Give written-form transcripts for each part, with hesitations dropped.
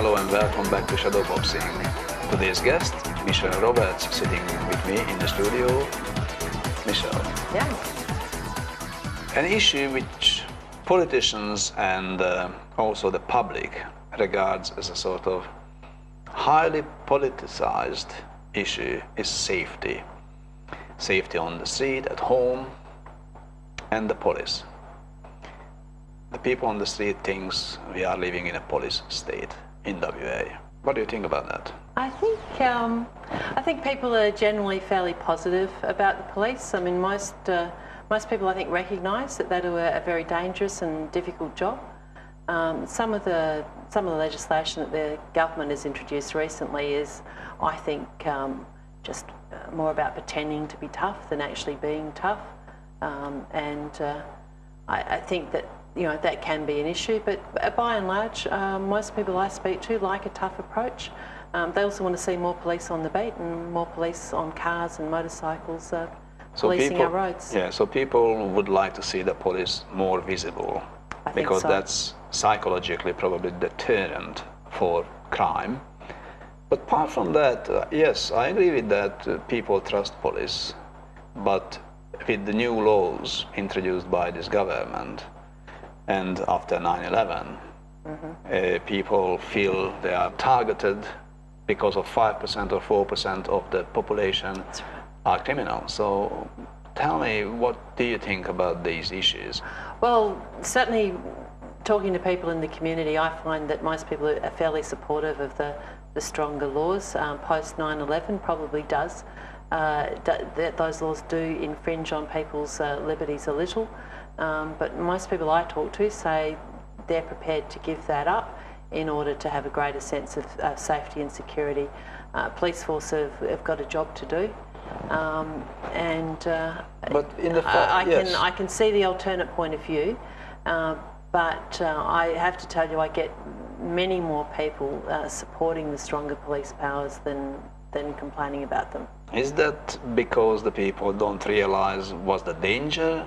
Hello and welcome back to Shadowboxing. Today's guest, Michelle Roberts, sitting with me in the studio. Michelle. Yeah. An issue which politicians and also the public regards as a sort of highly politicized issue is safety. Safety on the street, at home, and the police. The people on the street thinks we are living in a police state in WA. What do you think about that? I think people are generally fairly positive about the police. I mean, most people I think recognise that they do a very dangerous and difficult job. Some of the legislation that the government has introduced recently is, I think, just more about pretending to be tough than actually being tough. I think that that can be an issue, but by and large, most people I speak to like a tough approach. They also want to see more police on the beat and more police on cars and motorcycles policing our roads. Yeah, so people would like to see the police more visible, because that's psychologically probably deterrent for crime. But apart from that, yes, I agree with that. People trust police, but with the new laws introduced by this government, and after 9/11, people feel they are targeted because of 5% or 4% of the population are criminals. So tell me, what do you think about these issues? Well, certainly talking to people in the community, I find that most people are fairly supportive of the stronger laws. Post 9/11 probably does. Those laws do infringe on people's liberties a little. But most people I talk to say they're prepared to give that up in order to have a greater sense of safety and security. Police force have got a job to do, but in the I can see the alternate point of view, but I have to tell you, I get many more people supporting the stronger police powers than complaining about them. Is that because the people don't realise what's the danger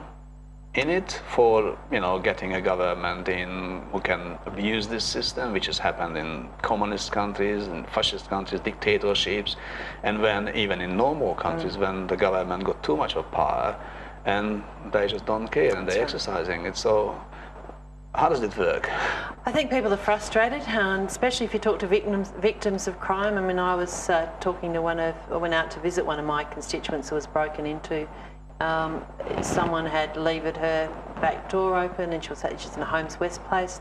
in it for getting a government in who can abuse this system, which has happened in communist countries and fascist countries, dictatorships, and when even in normal countries when the government got too much of power and they just don't care and they're exercising it. So how does it work? I think people are frustrated, and especially if you talk to victims of crime. I mean, I was talking to I went out to visit one of my constituents who was broken into. Someone had levered her back door open, and she's in a Holmes West place.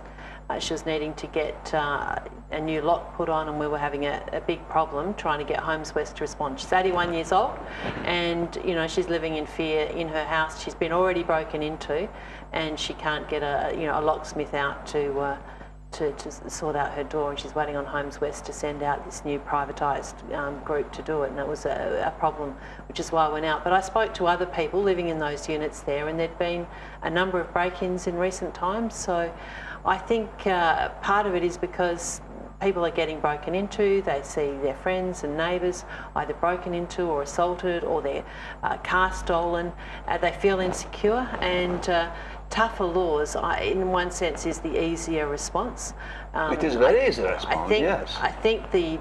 She was needing to get a new lock put on, and we were having a big problem trying to get Holmes West to respond. She's 81 years old, and she's living in fear in her house. She's been already broken into, and she can't get a locksmith out to sort out her door, and she's waiting on Holmes West to send out this new privatised group to do it, and it was a problem, which is why I went out. But I spoke to other people living in those units there, and there'd been a number of break-ins in recent times. So I think part of it is because people are getting broken into. They see their friends and neighbours either broken into or assaulted, or their car stolen. They feel insecure, and tougher laws, in one sense, is the easier response. It is very easy response, yes. I think the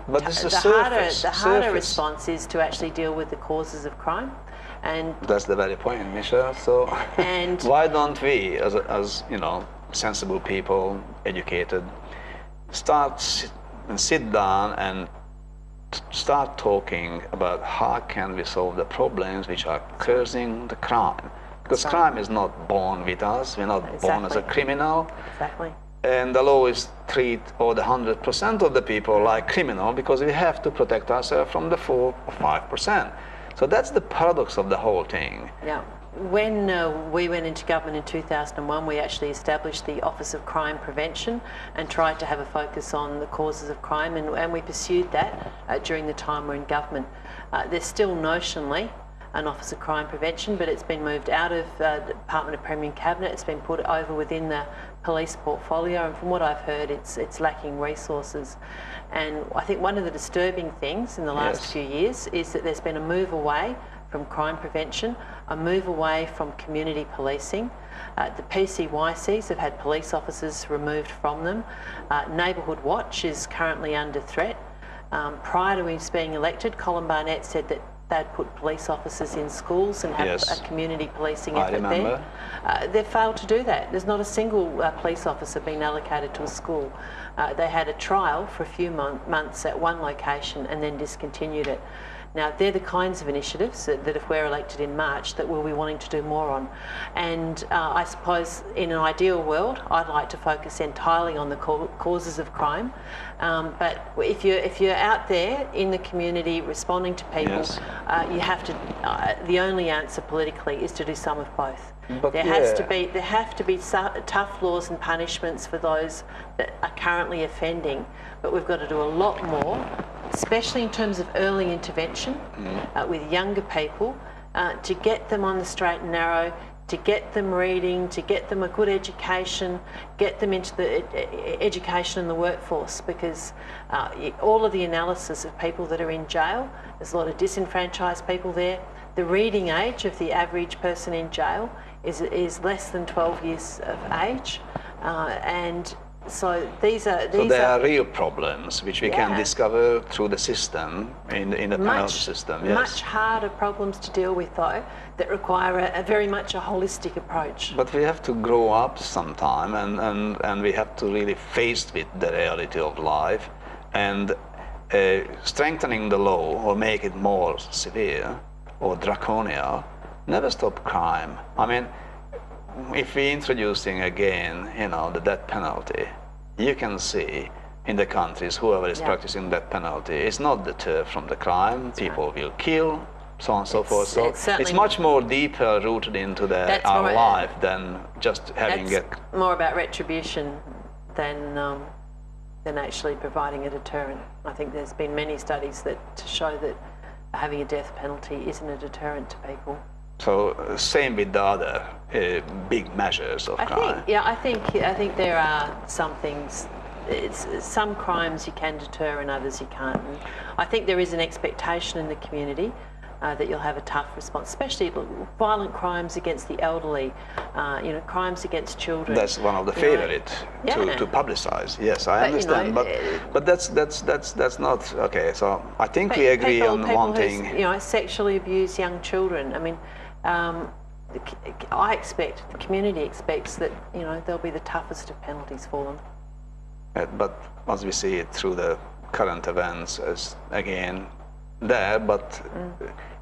harder response is to actually deal with the causes of crime. And that's the very point, Michelle. So why don't we, as sensible people, educated, sit down and start talking about how can we solve the problems which are causing the crime? Because crime is not born with us. We're not born as a criminal. Exactly. And the law is treat all the 100% of the people like criminal, because we have to protect ourselves from the 4 or 5%. So that's the paradox of the whole thing. Yeah. When we went into government in 2001, we actually established the Office of Crime Prevention and tried to have a focus on the causes of crime, and we pursued that during the time we're in government. There's still notionally an Office of Crime Prevention, but it's been moved out of the Department of Premier and Cabinet. It's been put over within the police portfolio, and from what I've heard, it's lacking resources. And I think one of the disturbing things in the last few years is that there's been a move away from crime prevention a move away from community policing. The PCYCs have had police officers removed from them. Neighbourhood Watch is currently under threat. Prior to his being elected, Colin Barnett said that they'd put police officers in schools and have a community policing effort there. They've failed to do that. There's not a single police officer been allocated to a school. They had a trial for a few months at one location and then discontinued it. Now, they're the kinds of initiatives that if we're elected in March, that we'll be wanting to do more on. And I suppose in an ideal world, I'd like to focus entirely on the causes of crime. But if you're out there in the community responding to people, you have to. The only answer politically is to do some of both. But there have to be tough laws and punishments for those that are currently offending. But we've got to do a lot more, especially in terms of early intervention with younger people, to get them on the straight and narrow, to get them reading, to get them a good education, get them into the education in the workforce, because all of the analysis of people that are in jail, there's a lot of disenfranchised people there. The reading age of the average person in jail is less than 12 years of age, and so there are real problems which we can discover through the system, in the penalty system. Yes. Much harder problems to deal with, though, that require a very much a holistic approach. But we have to grow up sometime, and we have to really face with the reality of life, and strengthening the law or make it more severe or draconian never stop crime. I mean, if we're introducing again, the death penalty, you can see in the countries whoever is practicing death penalty is not deterred from the crime. People will kill, so on and so forth. So it's much more deeper rooted into our life than just having more about retribution than actually providing a deterrent. I think there's been many studies to show that having a death penalty isn't a deterrent to people. So same with the other big measures of crime. I think there are some things. Some crimes you can deter and others you can't. And I think there is an expectation in the community that you'll have a tough response, especially violent crimes against the elderly, crimes against children. That's one of the favourite to publicise. Yes, I understand, but that's not okay. So I think we agree on one thing. Sexually abuse young children. I mean, I expect, the community expects that there'll be the toughest of penalties for them. But as we see it through the current events, as again there, but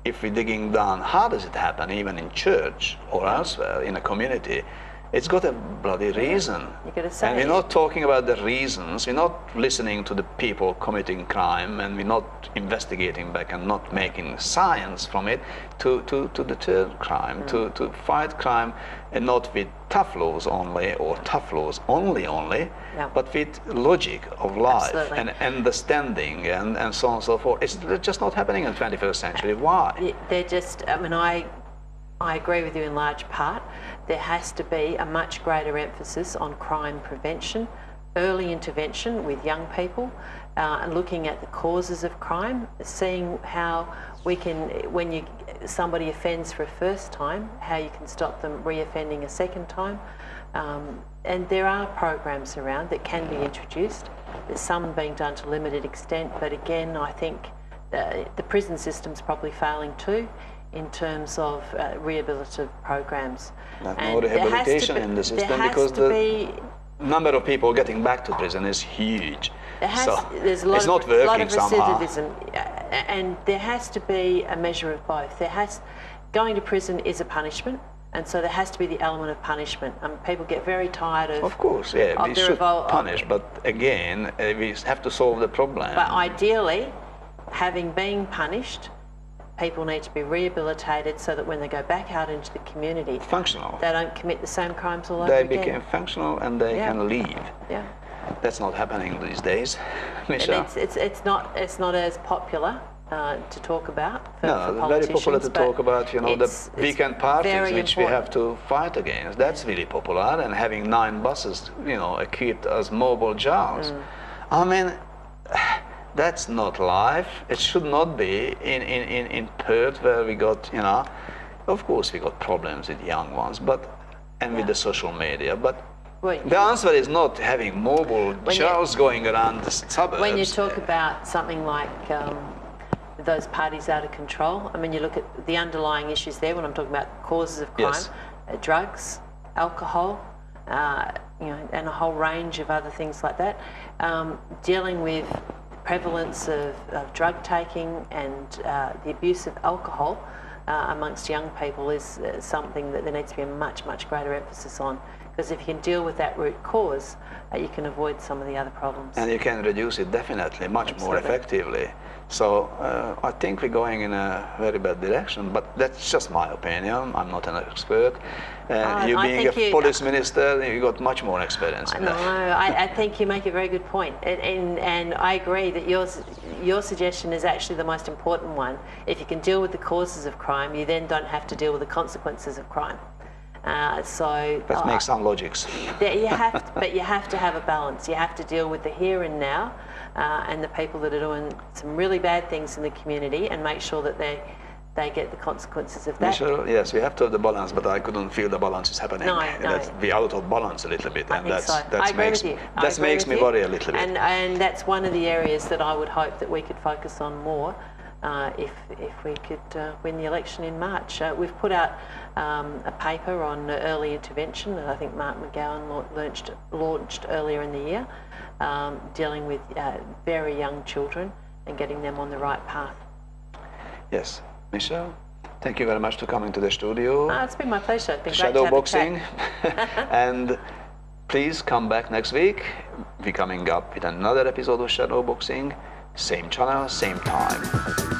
if we're digging down, how does it happen even in church or elsewhere in a community? It's got a bloody reason. You gotta say. And we're not talking about the reasons, we're not listening to the people committing crime, and we're not investigating back and not making science from it to deter crime, to fight crime, and not with tough laws only or tough laws only, but with logic of life and understanding and so on and so forth. It's just not happening in the 21st century. Why? They're just, I agree with you in large part. There has to be a much greater emphasis on crime prevention, early intervention with young people, and looking at the causes of crime, seeing how we can, when somebody offends for a first time, how you can stop them re-offending a second time. And there are programs around that can be introduced. There's some being done to limited extent, but again, I think the prison system's probably failing too, in terms of rehabilitative programs. No rehabilitation in the system because the number of people getting back to prison is huge. There's a lot of recidivism, and there has to be a measure of both. Going to prison is a punishment, and so there has to be the element of punishment. People get very tired of. Of course, yeah, we should punish, but again, we have to solve the problem. But ideally, having been punished, people need to be rehabilitated so that when they go back out into the community, functional, they don't commit the same crimes all over again. They become functional and they can leave. Yeah, that's not happening these days, Michelle. It's not as popular to talk about for politicians. Very popular to talk about. The weekend parties which we have to fight against. That's really popular, and having 9 buses, equipped as mobile jails. I mean, that's not life. It should not be in Perth, where we got, Of course, we got problems with young ones, and with the social media, but Well, the answer is not having mobile shows going around the suburbs. when you talk about something like those parties out of control, I mean, you look at the underlying issues there when I'm talking about causes of crime, Yes. Drugs, alcohol, and a whole range of other things like that. Dealing with prevalence of drug taking and the abuse of alcohol amongst young people is something that there needs to be a much, much greater emphasis on. Because if you can deal with that root cause, you can avoid some of the other problems. And you can reduce it definitely much more effectively. So I think we're going in a very bad direction, but that's just my opinion. I'm not an expert. You being a police minister, you got much more experience in that. No, I think you make a very good point. And I agree that your suggestion is actually the most important one. If you can deal with the causes of crime, you then don't have to deal with the consequences of crime. That makes some logics. But you have to have a balance. You have to deal with the here and now and the people that are doing some really bad things in the community and make sure that they get the consequences of that. Sure, yes, we have to have the balance, but I couldn't feel the balance is happening. No. We're out of balance a little bit, and I agree with you. That makes me worry a little bit. And that's one of the areas that I would hope that we could focus on more. If we could win the election in March. We've put out a paper on early intervention that I think Mark McGowan launched earlier in the year, dealing with very young children and getting them on the right path. Yes. Michelle, thank you very much for coming to the studio. It's been my pleasure. It's been Shadow great to have a boxing. And please come back next week. We're coming up with another episode of Shadow Boxing. Same channel, same time.